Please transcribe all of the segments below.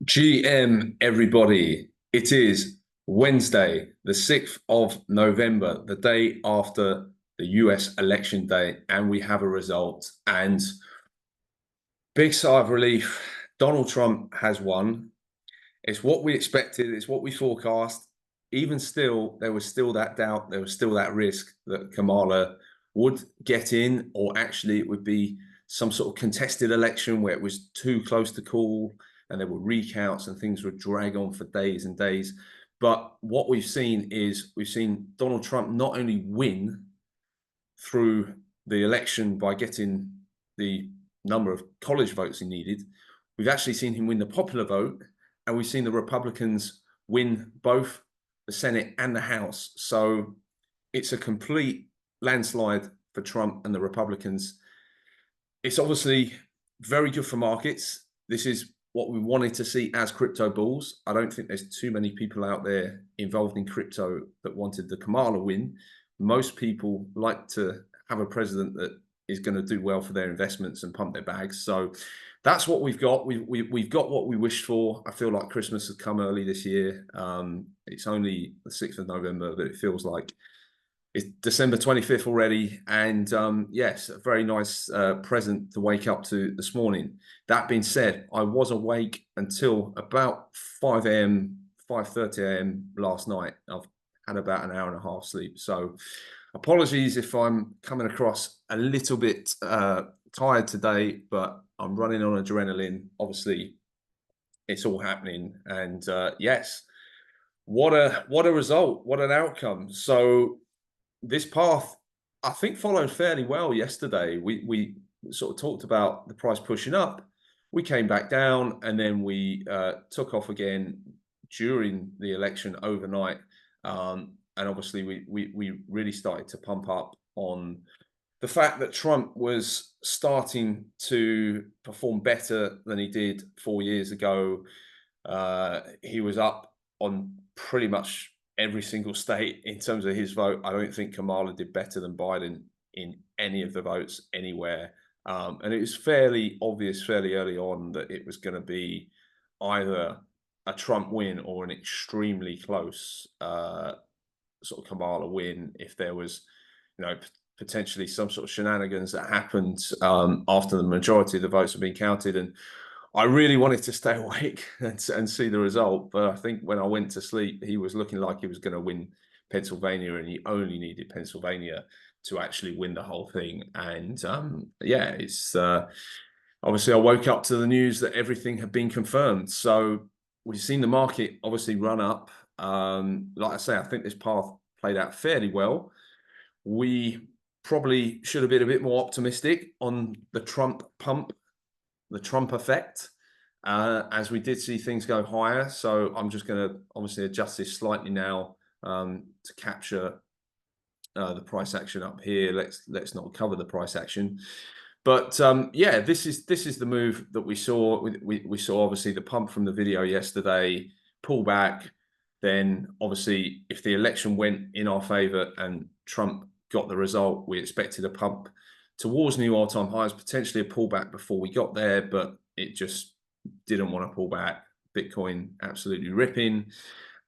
GM, everybody. It is Wednesday, the 6th of November, the day after the US election day, and we have a result. And big sigh of relief. Donald Trump has won. It's what we expected, it's what we forecast. Even still, there was still that doubt, there was still that risk that Kamala would get in, or actually it would be some sort of contested election where it was too close to call and there were recounts and things would drag on for days and days. But what we've seen is we've seen Donald Trump not only win through the election by getting the number of college votes he needed, we've actually seen him win the popular vote, and we've seen the Republicans win both the Senate and the House. So it's a complete landslide for Trump and the Republicans. It's obviously very good for markets. This is what we wanted to see as crypto bulls. I don't think there's too many people out there involved in crypto that wanted the Kamala win. Most people like to have a president that is going to do well for their investments and pump their bags. So that's what we've got. We've got what we wished for. I feel like Christmas has come early this year. It's only the 6th of November, but it feels like it's December 25th already. And yes, a very nice present to wake up to this morning. That being said, I was awake until about 5 a.m., 5:30 a.m. last night. I've had about an hour and a half sleep. So apologies if I'm coming across a little bit tired today, but I'm running on adrenaline. Obviously, it's all happening. And yes, what a result, what an outcome. So this path, I think, followed fairly well yesterday. We sort of talked about the price pushing up. We came back down, and then we took off again during the election overnight. And obviously, we really started to pump up on the fact that Trump was starting to perform better than he did 4 years ago. He was up on pretty much every single state in terms of his vote. I don't think Kamala did better than Biden in any of the votes anywhere. And it was fairly obvious fairly early on that it was going to be either a Trump win or an extremely close sort of Kamala win if there was, potentially some sort of shenanigans that happened after the majority of the votes have been counted. And I really wanted to stay awake and see the result, but I think when I went to sleep, he was looking like he was going to win Pennsylvania, and he only needed Pennsylvania to actually win the whole thing. And yeah, it's obviously I woke up to the news that everything had been confirmed. So we've seen the market obviously run up. Like I say, I think this path played out fairly well. We probably should have been a bit more optimistic on the Trump pump, the Trump effect, as we did see things go higher. So I'm just going to obviously adjust this slightly now to capture the price action up here. Let's not cover the price action. But yeah, this is the move that we saw. We saw obviously the pump from the video yesterday, pull back. Then obviously, if the election went in our favor and Trump got the result, we expected a pump towards new all-time highs, potentially a pullback before we got there, but it just didn't want to pull back. Bitcoin absolutely ripping.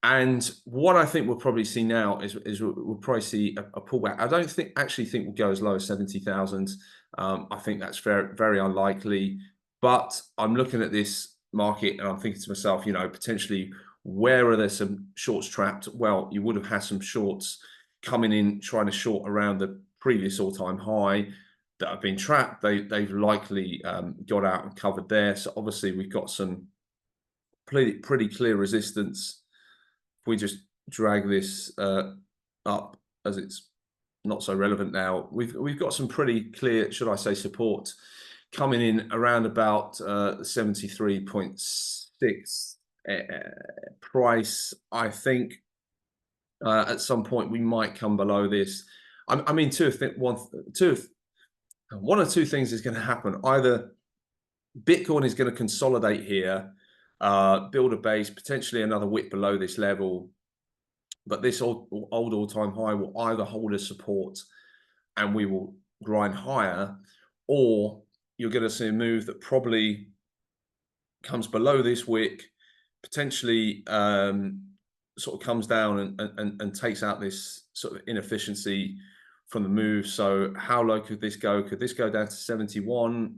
And what I think we'll probably see now is we'll probably see a pullback. I don't actually think we'll go as low as 70,000. I think that's very, very unlikely. But I'm looking at this market and I'm thinking to myself, potentially where are there some shorts trapped? Well, you would have had some shorts coming in trying to short around the previous all-time high that have been trapped. They've likely got out and covered there. So obviously we've got some pretty clear resistance. If we just drag this up, as it's not so relevant now, we've got some pretty clear, should I say, support coming in around about 73.6 price. I think at some point we might come below this. I mean, one or two things is going to happen. Either Bitcoin is going to consolidate here, build a base, potentially another wick below this level, but this old all-time high will either hold as support and we will grind higher, or you're going to see a move that probably comes below this wick, potentially sort of comes down and takes out this sort of inefficiency from the move. So how low could this go? Could this go down to 71?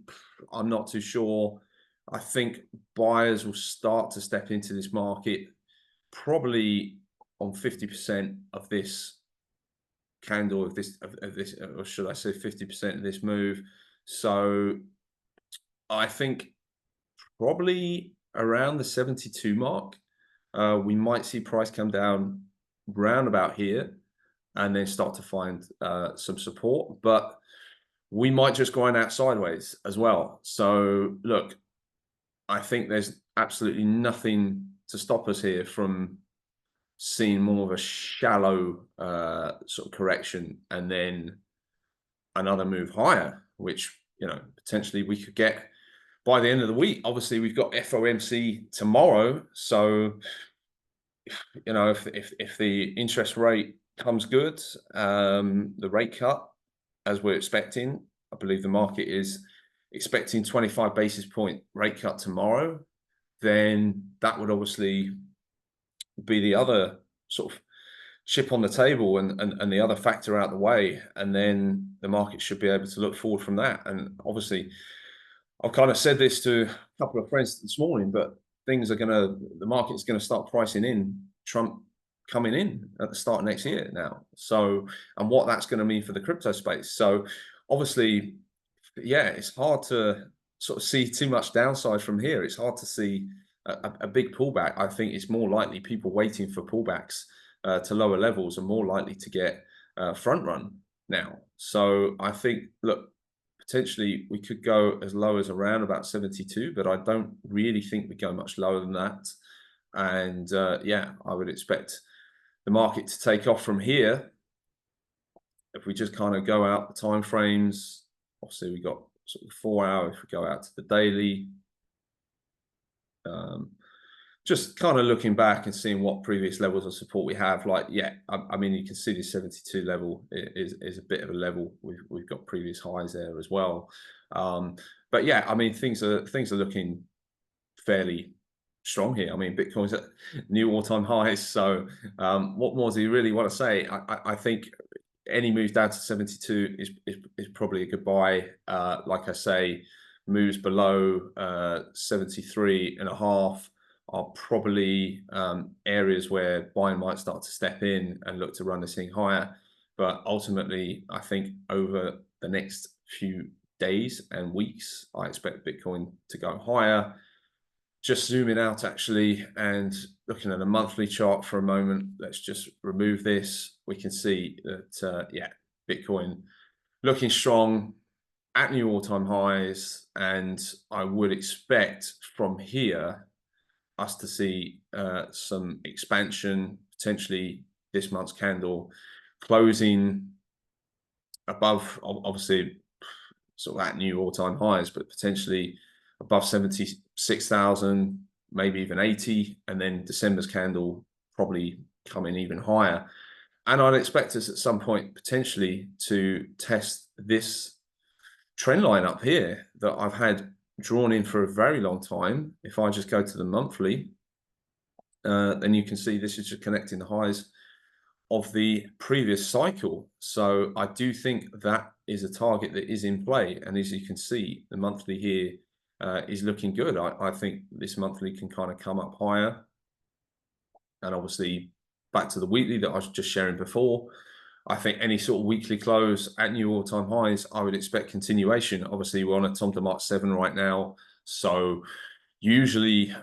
I'm not too sure. I think buyers will start to step into this market probably on 50% of this candle, of this, or should I say 50% of this move. So I think probably around the 72 mark, we might see price come down round about here and then start to find some support. But we might just grind out sideways as well. So look, I think there's absolutely nothing to stop us here from seeing more of a shallow sort of correction and then another move higher, which, you know, potentially we could get by the end of the week. Obviously, we've got FOMC tomorrow, so you know, if the interest rate comes good, the rate cut as we're expecting, I believe the market is expecting 25 basis point rate cut tomorrow, then that would obviously be the other sort of chip on the table and the other factor out the way, and then the market should be able to look forward from that. And obviously, I've kind of said this to a couple of friends this morning, but the market's gonna start pricing in Trump coming in at the start of next year now. So, and what that's gonna mean for the crypto space. So obviously, yeah, it's hard to sort of see too much downside from here. It's hard to see a big pullback. I think it's more likely people waiting for pullbacks to lower levels are more likely to get front run now. So I think, look, potentially we could go as low as around about 72, but I don't really think we go much lower than that. And yeah, I would expect the market to take off from here. If we just kind of go out the time frames, obviously we got sort of 4 hour. If we go out to the daily, just kind of looking back and seeing what previous levels of support we have. Like, yeah, I mean, you can see the 72 level is a bit of a level. We've got previous highs there as well. But yeah, I mean, things are looking fairly strong here. I mean, Bitcoin's at new all-time highs. So what more do you really want to say? I think any move down to 72 is probably a good buy. Like I say, moves below 73.5 are probably areas where buying might start to step in and look to run this thing higher. But ultimately, I think over the next few days and weeks, I expect Bitcoin to go higher. Just zooming out actually and looking at a monthly chart for a moment, let's just remove this. We can see that, yeah, Bitcoin looking strong at new all-time highs. And I would expect from here us to see some expansion, potentially this month's candle closing above, obviously, sort of at new all-time highs, but potentially above 76,000, maybe even 80, and then December's candle probably coming even higher. And I'd expect us at some point potentially to test this trend line up here that I've had drawn in for a very long time. If I just go to the monthly, then you can see this is just connecting the highs of the previous cycle. So I do think that is a target that is in play. And as you can see, the monthly here is looking good. I think this monthly can kind of come up higher. And obviously back to the weekly that I was just sharing before, I think any sort of weekly close at new all-time highs, I would expect continuation. Obviously, we're on a Tom DeMott 7 right now. So usually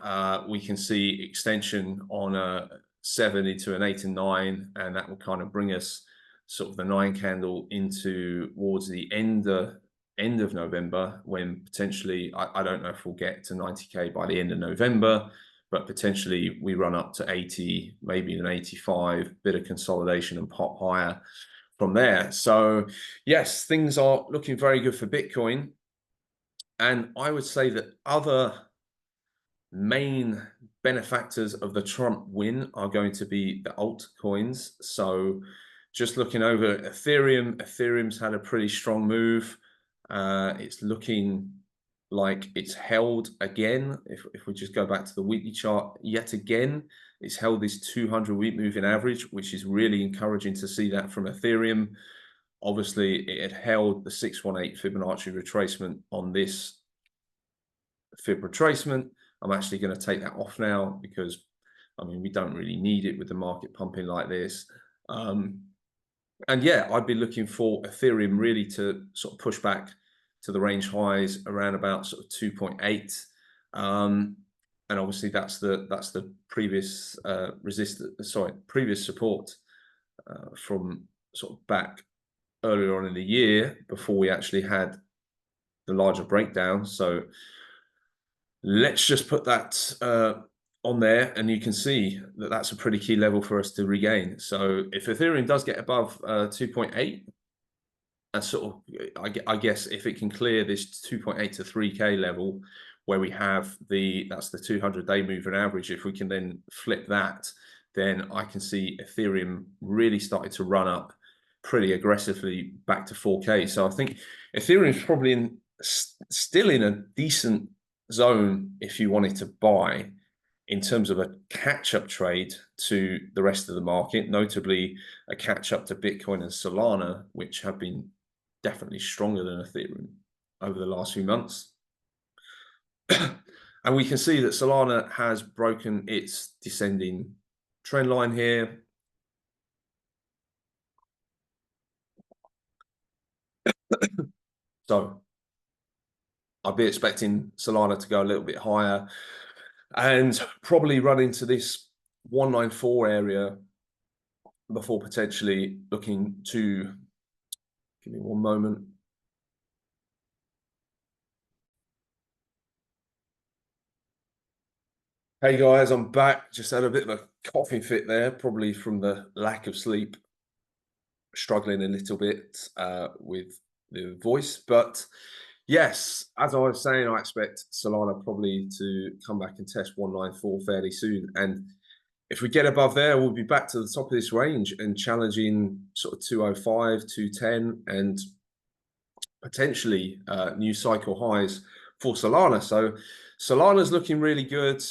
we can see extension on a 7 into an 8 and 9, and that will kind of bring us sort of the 9 candle into towards the end of November, when potentially, I don't know if we'll get to 90K by the end of November, but potentially we run up to 80, maybe an 85, bit of consolidation and pop higher from there. So yes, things are looking very good for Bitcoin. And I would say that other main benefactors of the Trump win are going to be the altcoins. So just looking over Ethereum's had a pretty strong move. It's looking like it's held again. If we just go back to the weekly chart, yet again, it's held this 200-week moving average, which is really encouraging to see that from Ethereum. Obviously, it had held the 618 Fibonacci retracement on this Fib retracement. I'm actually going to take that off now because, I mean, we don't really need it with the market pumping like this. And yeah, I'd be looking for Ethereum really to sort of push back to the range highs around about sort of 2.8. And obviously that's the previous previous support from sort of back earlier on in the year before we actually had the larger breakdown. So let's just put that on there, and you can see that that's a pretty key level for us to regain. So if Ethereum does get above 2.8, and sort of, I guess if it can clear this 2.8 to 3K level, where we have that's the 200-day moving average, if we can then flip that, then I can see Ethereum really starting to run up pretty aggressively back to 4K. So I think Ethereum is probably still in a decent zone if you wanted to buy in terms of a catch-up trade to the rest of the market, notably a catch-up to Bitcoin and Solana, which have been definitely stronger than Ethereum over the last few months. And we can see that Solana has broken its descending trend line here. So I'd be expecting Solana to go a little bit higher and probably run into this 194 area before potentially looking to, give me one moment. Hey guys, I'm back. Just had a bit of a coughing fit there, probably from the lack of sleep. Struggling a little bit with the voice, but yes, as I was saying, I expect Solana probably to come back and test 194 fairly soon. And if we get above there, we'll be back to the top of this range and challenging sort of 205, 210, and potentially new cycle highs for Solana. So Solana's looking really good.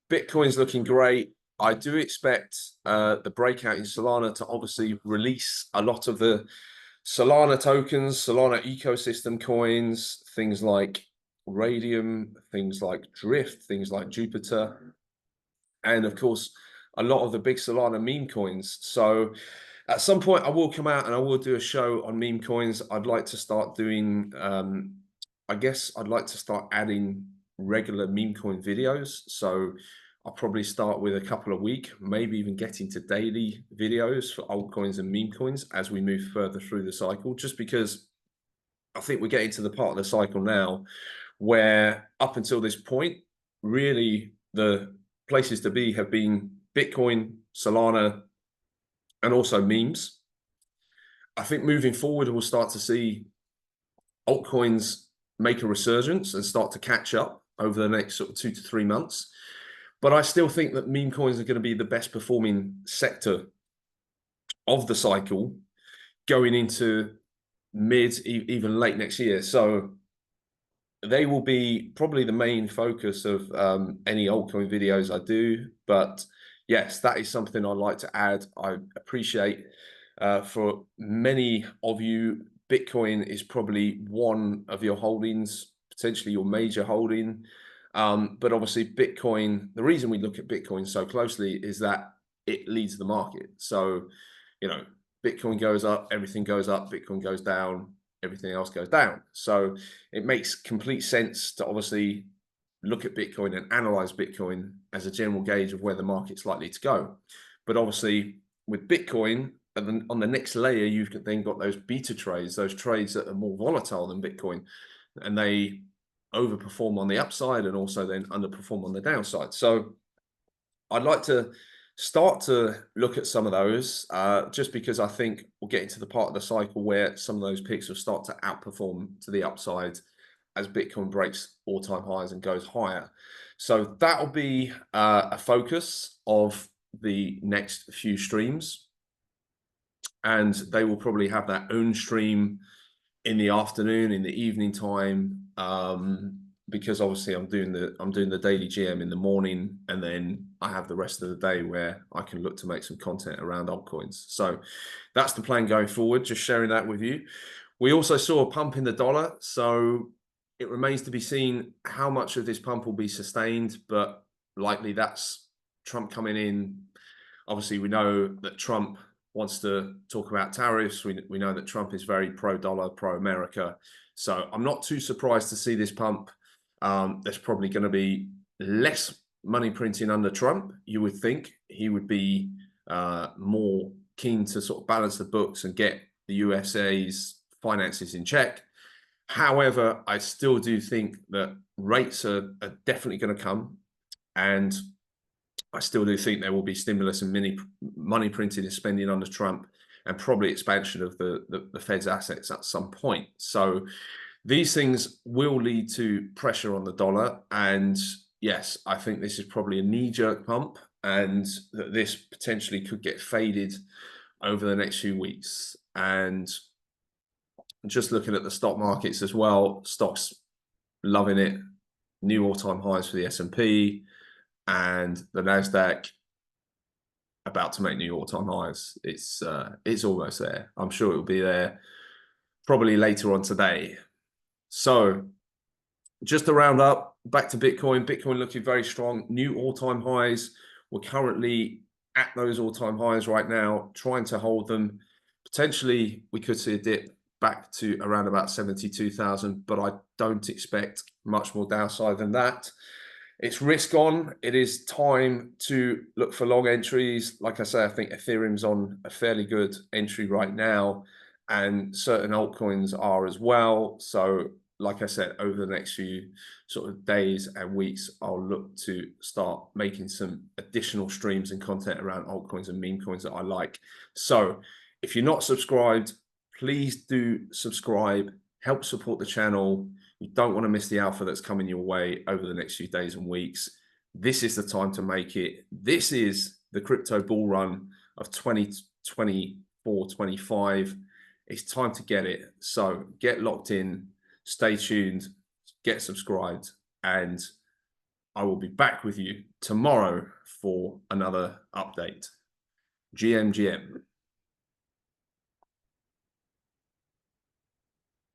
Bitcoin's looking great. I do expect the breakout in Solana to obviously release a lot of the Solana tokens, Solana ecosystem coins, things like Radium, things like Drift, things like Jupiter, and of course, a lot of the big Solana meme coins. So at some point, I will come out and I will do a show on meme coins. I'd like to start doing, I guess I'd like to start adding regular meme coin videos. So I'll probably start with a couple a week, maybe even get into daily videos for altcoins and meme coins as we move further through the cycle, just because I think we're getting to the part of the cycle now where up until this point, really the places to be have been Bitcoin, Solana, and also memes. I think moving forward, we'll start to see altcoins make a resurgence and start to catch up over the next sort of 2 to 3 months. But I still think that meme coins are going to be the best performing sector of the cycle going into even late next year. So they will be probably the main focus of any altcoin videos I do. But yes, that is something I'd like to add. I appreciate for many of you, Bitcoin is probably one of your holdings, potentially your major holding. But obviously Bitcoin, the reason we look at Bitcoin so closely is that it leads the market. So, you know, Bitcoin goes up, everything goes up, Bitcoin goes down, everything else goes down. So it makes complete sense to obviously look at Bitcoin and analyze Bitcoin as a general gauge of where the market's likely to go. But obviously with Bitcoin, and then on the next layer, you've then got those beta trades, those trades that are more volatile than Bitcoin, and they overperform on the upside and also then underperform on the downside. So I'd like to start to look at some of those just because I think we'll get into the part of the cycle where some of those picks will start to outperform to the upside as Bitcoin breaks all-time highs and goes higher. So that'll be a focus of the next few streams. And they will probably have their own stream in the afternoon, in the evening time, because obviously I'm doing the daily GM in the morning, and then I have the rest of the day where I can look to make some content around altcoins. So that's the plan going forward. Just sharing that with you. We also saw a pump in the dollar, so it remains to be seen how much of this pump will be sustained, but likely that's Trump coming in. Obviously, we know that Trump wants to talk about tariffs. We know that Trump is very pro-dollar, pro-America. So I'm not too surprised to see this pump. There's probably going to be less money printing under Trump. You would think he would be more keen to sort of balance the books and get the USA's finances in check. However, I still do think that rates are definitely going to come, and I still do think there will be stimulus and money printed and spending under Trump, and probably expansion of the Fed's assets at some point. So these things will lead to pressure on the dollar. And yes, I think this is probably a knee-jerk pump, and that this potentially could get faded over the next few weeks. And just looking at the stock markets as well, stocks loving it. New all-time highs for the S&P, and the Nasdaq about to make new all-time highs. It's almost there. I'm sure it will be there probably later on today. So just to round up, back to Bitcoin. Bitcoin looking very strong. New all-time highs. We're currently at those all-time highs right now, trying to hold them. Potentially, we could see a dip back to around about 72,000, but I don't expect much more downside than that. It's risk on. It is time to look for long entries. Like I say, I think Ethereum's on a fairly good entry right now, and certain altcoins are as well. So like I said, over the next few sort of days and weeks, I'll look to start making some additional streams and content around altcoins and meme coins that I like. So if you're not subscribed, please do subscribe, help support the channel. You don't want to miss the alpha that's coming your way over the next few days and weeks. This is the time to make it. This is the crypto bull run of 2024, 25. It's time to get it. So get locked in, stay tuned, get subscribed, and I will be back with you tomorrow for another update. GM.